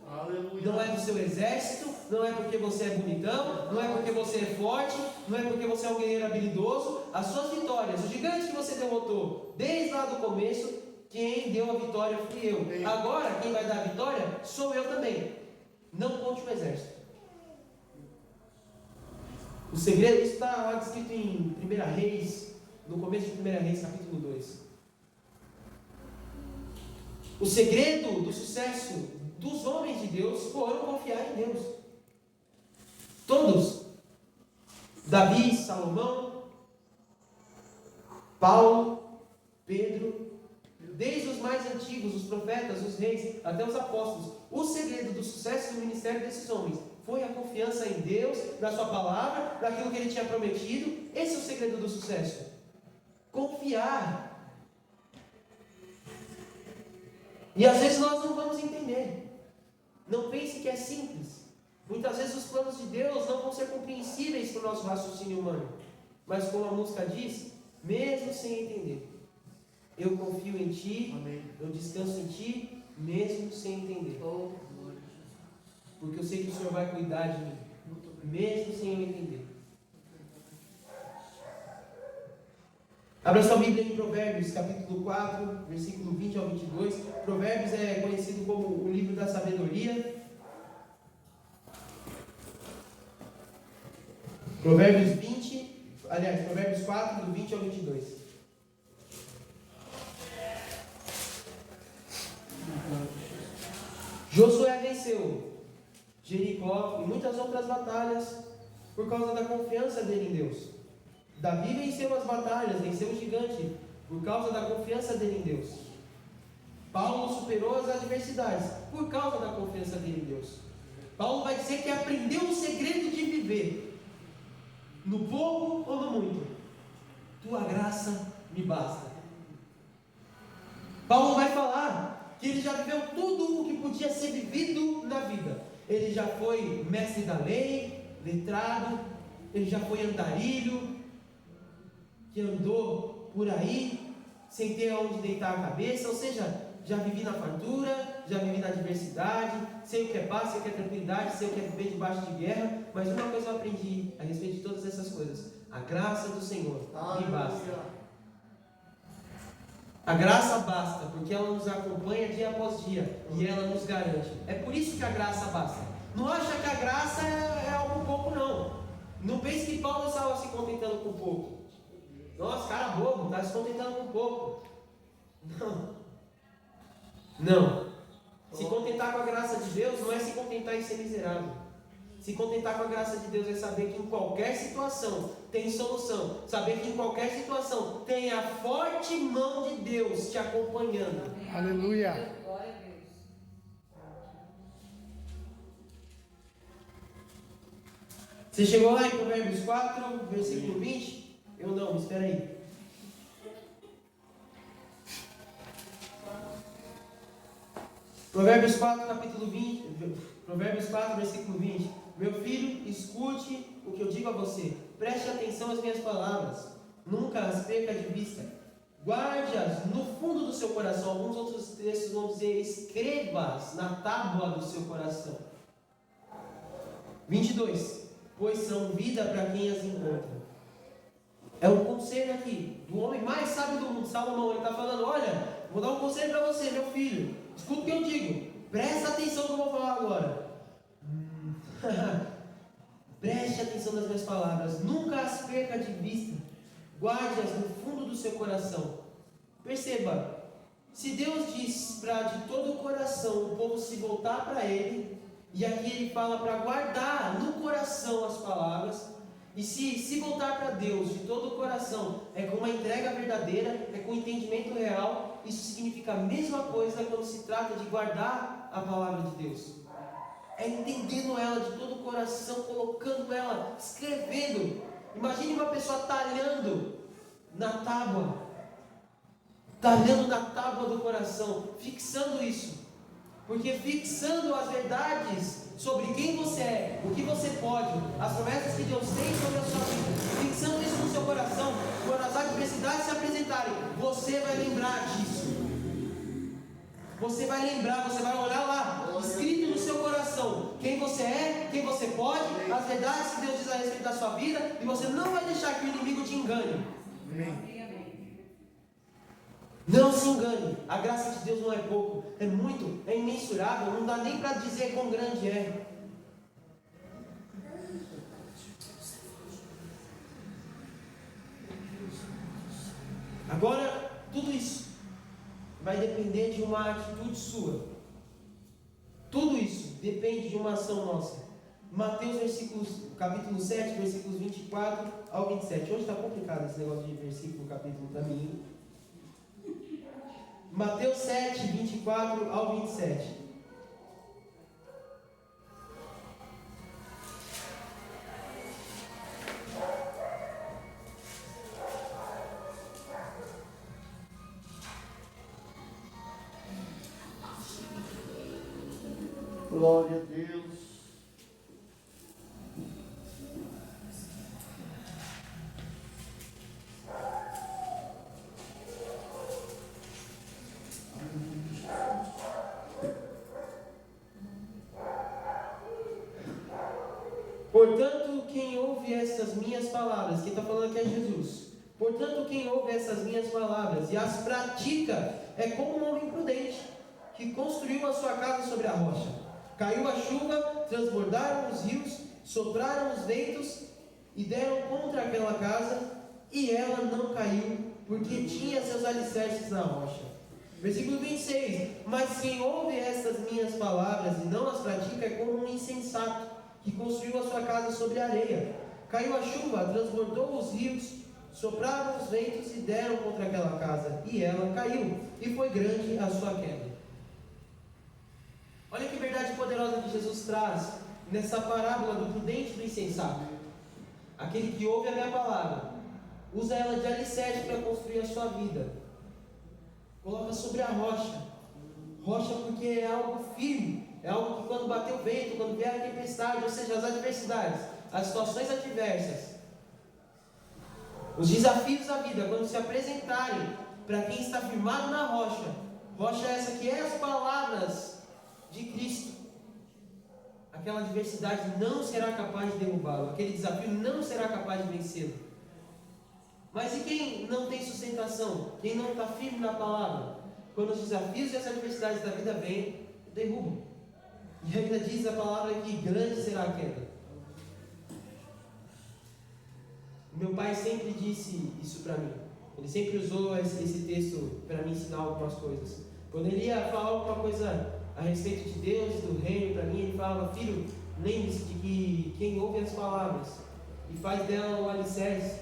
Aleluia. Não é do seu exército, não é porque você é bonitão, não é porque você é forte, não é porque você é um guerreiro habilidoso. As suas vitórias, os gigantes que você derrotou desde lá do começo, quem deu a vitória fui eu. Agora quem vai dar a vitória sou eu também. Não conte o exército. O segredo, isso está lá descrito em 1 Reis, no começo de 1 Reis, capítulo 2. O segredo do sucesso dos homens de Deus foram confiar em Deus. Todos. Davi, Salomão, Paulo, Pedro, desde os mais antigos, os profetas, os reis, até os apóstolos. O segredo do sucesso do ministério desses homens foi a confiança em Deus, na sua palavra, naquilo que ele tinha prometido. Esse é o segredo do sucesso. Confiar. E às vezes nós não vamos entender. Não pense que é simples. Muitas vezes os planos de Deus não vão ser compreensíveis para o nosso raciocínio humano. Mas como a música diz, mesmo sem entender, eu confio em Ti, amém, eu descanso em Ti, mesmo sem entender. Porque eu sei que o Senhor vai cuidar de mim, mesmo sem eu entender. Abra sua Bíblia em Provérbios, capítulo 4, versículo 20 ao 22. Provérbios é conhecido como o livro da sabedoria. Provérbios 4, do 20 ao 22. Josué venceu Jericó e muitas outras batalhas por causa da confiança dele em Deus. Davi venceu as batalhas, venceu o gigante por causa da confiança dele em Deus. Paulo superou as adversidades por causa da confiança dele em Deus. Paulo vai dizer que aprendeu o segredo de viver no pouco ou no muito. Tua graça me basta. Paulo vai falar que ele já viveu tudo o que podia ser vivido na vida. Ele já foi mestre da lei, letrado, ele já foi andarilho, que andou por aí sem ter aonde deitar a cabeça, ou seja, já vivi na fartura, já vivi na adversidade, sei o que é paz, sei o que é tranquilidade, sei o que é viver debaixo de guerra. Mas uma coisa eu aprendi a respeito de todas essas coisas: a graça do Senhor me basta. A graça basta, porque ela nos acompanha dia após dia e ela nos garante. É por isso que a graça basta. Não acha que a graça é algo pouco, não. Não pense que Paulo estava se contentando com pouco. Nossa, cara bobo, está se contentando com pouco. Não. Se contentar com a graça de Deus não é se contentar em ser miserável. Se contentar com a graça de Deus é saber que em qualquer situação tem solução. Saber que em qualquer situação tem a forte mão de Deus te acompanhando. Amém. Aleluia. Glória a Deus. Você chegou lá em Provérbios 4, versículo 20? Eu não, espera aí. Provérbios 4, capítulo 20. Provérbios 4, versículo 20. Meu filho, escute o que eu digo a você. Preste atenção às minhas palavras. Nunca as perca de vista. Guarde-as no fundo do seu coração. Alguns outros textos vão dizer: escreva-as na tábua do seu coração. 22. Pois são vida para quem as encontra. É um conselho aqui do homem mais sábio do mundo, Salomão. Ele está falando: olha, vou dar um conselho para você, meu filho. Escuta o que eu digo. Presta atenção no que eu vou falar agora. Preste atenção nas minhas palavras. Nunca as perca de vista. Guarde-as no fundo do seu coração. Perceba, se Deus diz para de todo o coração o povo se voltar para Ele, e aqui Ele fala para guardar no coração as palavras, e se voltar para Deus de todo o coração é com uma entrega verdadeira, é com entendimento real, isso significa a mesma coisa quando se trata de guardar a palavra de Deus. É entendendo ela de todo o coração, colocando ela, escrevendo. Imagine uma pessoa talhando na tábua do coração, fixando isso. Porque fixando as verdades sobre quem você é, o que você pode, as promessas que Deus tem sobre a sua vida, fixando isso no seu coração, quando as adversidades se apresentarem, você vai lembrar disso. Você vai lembrar, você vai olhar lá, escrito no seu coração, quem você é, quem você pode, as verdades que Deus diz a respeito da sua vida, e você não vai deixar que o inimigo te engane. Amém. Não se engane, a graça de Deus não é pouco, é muito, é imensurável, não dá nem para dizer quão grande é. Agora, tudo isso vai depender de uma atitude sua. Tudo isso depende de uma ação nossa. Mateus capítulo 7, versículos 24 ao 27. Hoje está complicado esse negócio de versículo, capítulo para mim. Mateus 7, 24 ao 27. Glória a Deus. Portanto, quem ouve essas minhas palavras, quem está falando aqui é Jesus. Portanto, quem ouve essas minhas palavras e as pratica é como um homem prudente, que construiu a sua casa sobre a rocha. Caiu a chuva, transbordaram os rios, sopraram os ventos e deram contra aquela casa, e ela não caiu, porque tinha seus alicerces na rocha. Versículo 26. Mas quem ouve estas minhas palavras e não as pratica é como um insensato, que construiu a sua casa sobre a areia. Caiu a chuva, transbordou os rios, sopraram os ventos e deram contra aquela casa, e ela caiu, e foi grande a sua queda. Olha que verdade poderosa que Jesus traz nessa parábola do prudente e do insensato. Aquele que ouve a minha palavra, usa ela de alicerce para construir a sua vida, coloca sobre a rocha. Rocha porque é algo firme, é algo que quando bater o vento, quando vier a tempestade, ou seja, as adversidades, as situações adversas, os desafios da vida, quando se apresentarem para quem está firmado na rocha, rocha essa que é as palavras de Cristo, aquela adversidade não será capaz de derrubá-lo, aquele desafio não será capaz de vencê-lo. Mas e quem não tem sustentação? Quem não está firme na palavra? Quando os desafios e as adversidades da vida vêm, derrubam. E ainda diz a palavra que grande será a queda. Meu pai sempre disse isso para mim. Ele sempre usou esse texto para me ensinar algumas coisas. Quando ele ia falar alguma coisa a respeito de Deus, do reino para mim, ele falava: filho, lembre-se de que quem ouve as palavras e faz dela o alicerce,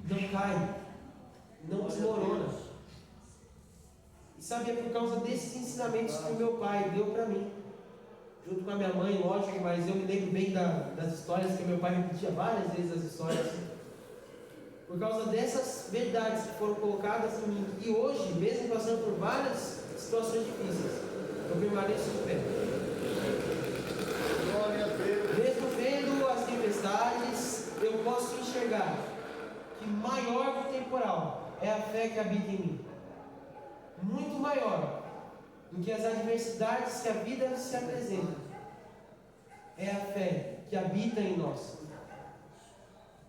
não cai, não desmorona. E sabe, é por causa desses ensinamentos que o meu pai deu para mim, junto com a minha mãe, lógico, mas eu me lembro bem das histórias que meu pai repetia várias vezes as histórias. Por causa dessas verdades que foram colocadas em mim, e hoje, mesmo passando por várias situações difíceis, eu permaneço de pé. Glória a Deus. Mesmo vendo as tempestades, eu posso enxergar que maior que o temporal é a fé que habita em mim. Muito maior do que as adversidades que a vida se apresenta. É a fé que habita em nós.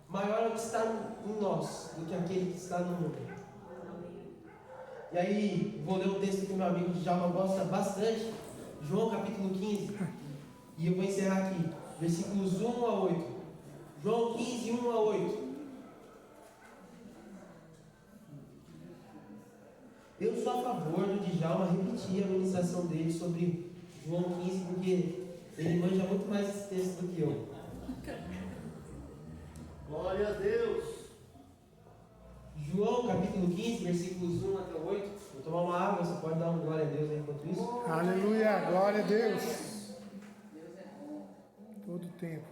Maior é o que está em nós do que aquele que está no mundo. E aí, vou ler um texto que meu amigo Djalma gosta bastante. João capítulo 15. E eu vou encerrar aqui. Versículos 1 a 8. João 15, 1 a 8. Eu sou a favor do Djalma repetir a ministração dele sobre João 15, porque ele manja muito mais esse texto do que eu. Glória a Deus. João capítulo 15, versículos 1 até 8. Vou tomar uma água, você pode dar um glória a Deus aí enquanto isso? Aleluia, glória a Deus. Todo tempo.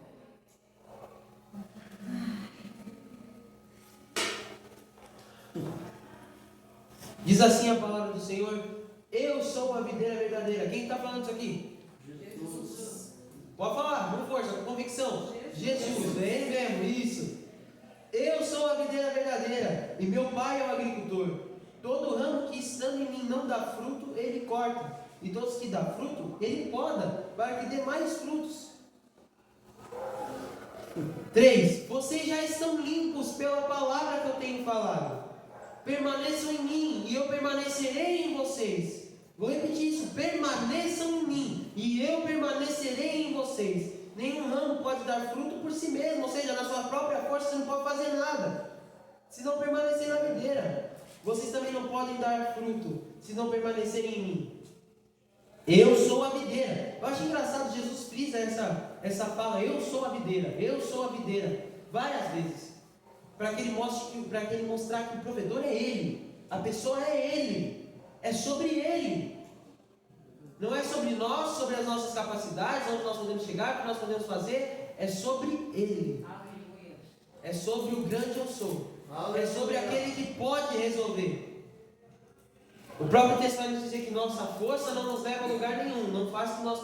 Diz assim a palavra do Senhor: eu sou a videira verdadeira. Quem está falando isso aqui? Jesus. Pode falar, com força, com convicção. Jesus, é Ele mesmo, isso. Eu sou a videira verdadeira e meu pai é o agricultor. Todo ramo que estando em mim não dá fruto, ele corta. E todos que dão fruto, ele poda, para que dê mais frutos. 3. Vocês já estão limpos pela palavra que eu tenho falado. Permaneçam em mim e eu permanecerei em vocês. Vou repetir isso: permaneçam em mim e eu permanecerei em vocês. Nenhum ramo pode dar fruto por si mesmo, ou seja, na sua própria força você não pode fazer nada, se não permanecer na videira. Vocês também não podem dar fruto, se não permanecerem em mim. Eu sou a videira. Eu acho engraçado, Jesus frisa essa fala: eu sou a videira, eu sou a videira, várias vezes, para que ele mostrar que o provedor é Ele, a pessoa é Ele, é sobre Ele. Não é sobre nós, sobre as nossas capacidades, onde nós podemos chegar, o que nós podemos fazer. É sobre Ele. É sobre o grande eu sou. É sobre aquele que pode resolver. O próprio texto vai nos dizer que nossa força não nos leva a lugar nenhum, não faz que nós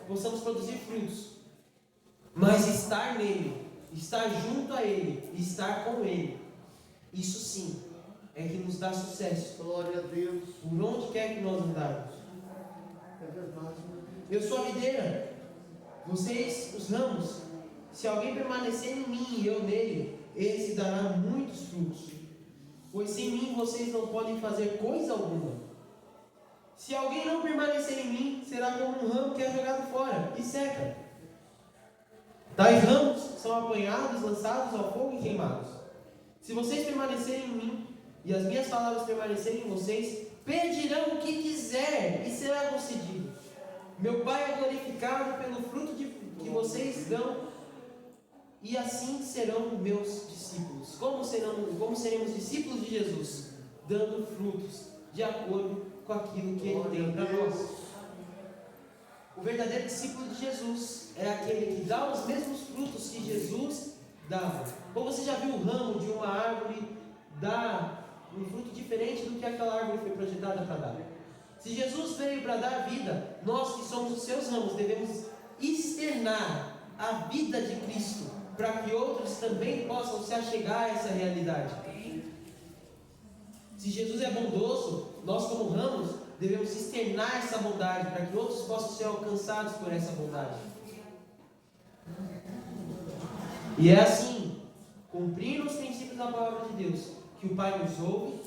possamos produzir frutos. Mas estar nele, estar junto a Ele, estar com Ele, isso sim é que nos dá sucesso. Glória a Deus. Por onde quer que nós andarmos. É verdade. Eu sou a videira, vocês os ramos. Se alguém permanecer em mim e eu nele, esse dará muitos frutos, pois sem mim vocês não podem fazer coisa alguma. Se alguém não permanecer em mim, será como um ramo que é jogado fora e seca. Tais ramos são apanhados, lançados ao fogo e queimados. Se vocês permanecerem em mim e as minhas palavras permanecerem em vocês, pedirão o que quiser e será concedido. Meu Pai é glorificado pelo fruto que vocês dão, e assim serão meus discípulos. Como seremos discípulos de Jesus? Dando frutos de acordo com aquilo que Ele tem para nós. O verdadeiro discípulo de Jesus é aquele que dá os mesmos frutos que Jesus dava. Ou você já viu o ramo de uma árvore dar um fruto diferente do que aquela árvore foi projetada para dar? Se Jesus veio para dar vida, nós que somos os seus ramos devemos externar a vida de Cristo, para que outros também possam se achegar a essa realidade. Se Jesus é bondoso, nós como ramos devemos externar essa bondade, para que outros possam ser alcançados por essa bondade. E é assim, cumprindo os princípios da palavra de Deus, que o Pai nos ouve.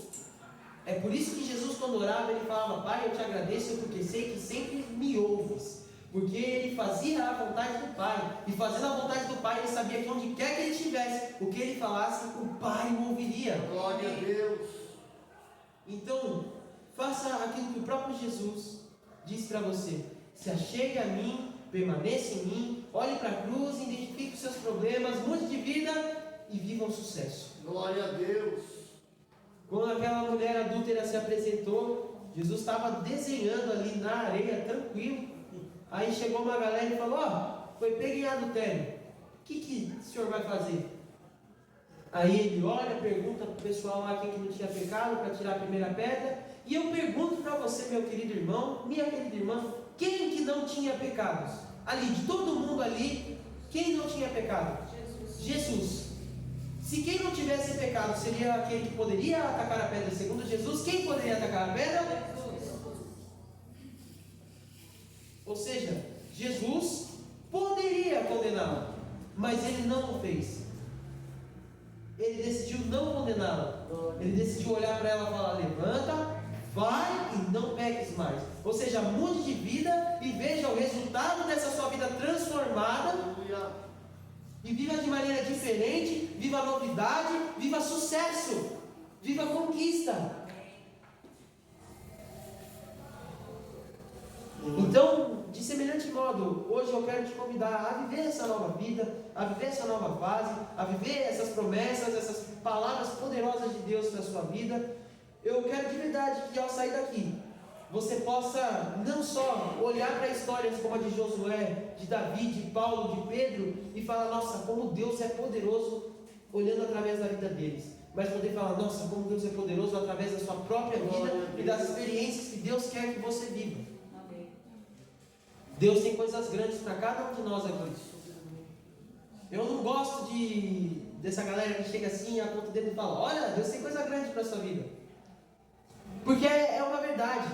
É por isso que Jesus, quando orava, ele falava: Pai, eu te agradeço porque sei que sempre me ouves. Porque ele fazia a vontade do Pai. E fazendo a vontade do Pai, ele sabia que onde quer que ele estivesse, o que ele falasse, o Pai o ouviria. Glória a Deus. Então, faça aquilo que o próprio Jesus diz para você: se achegue a mim, permaneça em mim, olhe para a cruz, identifique os seus problemas, mude de vida e viva um sucesso. Glória a Deus. Quando aquela mulher adúltera se apresentou, Jesus estava desenhando ali na areia, tranquilo. Aí chegou uma galera e falou: foi pego em adultério, o que o senhor vai fazer? Aí ele olha, pergunta para o pessoal lá quem que não tinha pecado, para tirar a primeira pedra. E eu pergunto para você, meu querido irmão, minha querida irmã, quem que não tinha pecados? Ali, de todo mundo ali, quem não tinha pecado? Jesus. Se quem não tivesse pecado seria aquele que poderia atacar a pedra segundo Jesus, quem poderia atacar a pedra? Ou seja, Jesus poderia condená-la, mas ele não o fez. Ele decidiu não condená-la. Ele decidiu olhar para ela e falar: levanta, vai e não peques mais. Ou seja, mude de vida e veja o resultado dessa sua vida transformada. Aleluia. E viva de maneira diferente, viva novidade, viva sucesso, viva conquista. Então, de semelhante modo, hoje eu quero te convidar a viver essa nova vida, a viver essa nova fase, a viver essas promessas, essas palavras poderosas de Deus para a sua vida. Eu quero de verdade que ao sair daqui, você possa não só olhar para histórias como a de Josué, de Davi, de Paulo, de Pedro, e falar: nossa, como Deus é poderoso, olhando através da vida deles. Mas poder falar: nossa, como Deus é poderoso através da sua própria vida e das experiências que Deus quer que você viva. Deus tem coisas grandes para cada um de nós aqui. Eu não gosto dessa galera que chega assim, aponta o dedo e fala: olha, Deus tem coisa grande para a sua vida. Porque é uma verdade,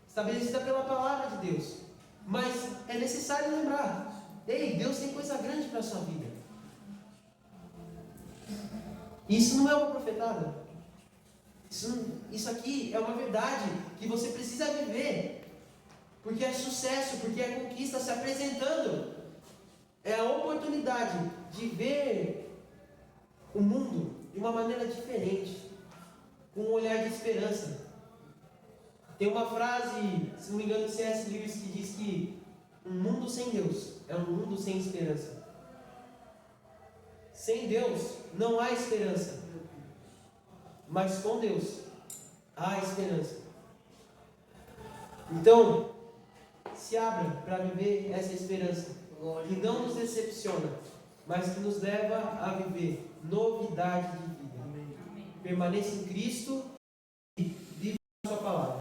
estabelecida pela palavra de Deus. Mas é necessário lembrar: ei, Deus tem coisa grande para a sua vida. Isso não é uma profetada. Isso aqui é uma verdade que você precisa viver. Porque é sucesso, porque é conquista se apresentando. É a oportunidade de ver o mundo de uma maneira diferente, com um olhar de esperança. Tem uma frase, se não me engano, de C.S. Lewis, que diz que um mundo sem Deus é um mundo sem esperança. Sem Deus não há esperança, mas com Deus há esperança. Então, se abra para viver essa esperança, que não nos decepciona, mas que nos leva a viver novidade de vida. Permaneça em Cristo e viva a sua palavra.